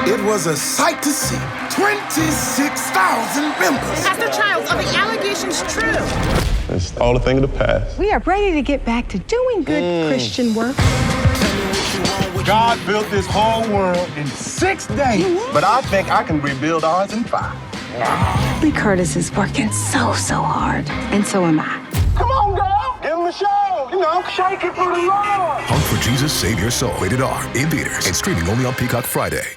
It was a sight to see. 26,000 members. Pastor Childs, are the allegations true? It's all a thing of the past. We are ready to get back to doing good Christian work. God built this whole world in 6 days. But I think I can rebuild ours in 5. Lee-Curtis is working so hard, and so am I. Come on, girl. Give him a show. You know, shake it for the Lord. Honk for Jesus, Save Your Soul. Rated R. In theaters and streaming only on Peacock Friday.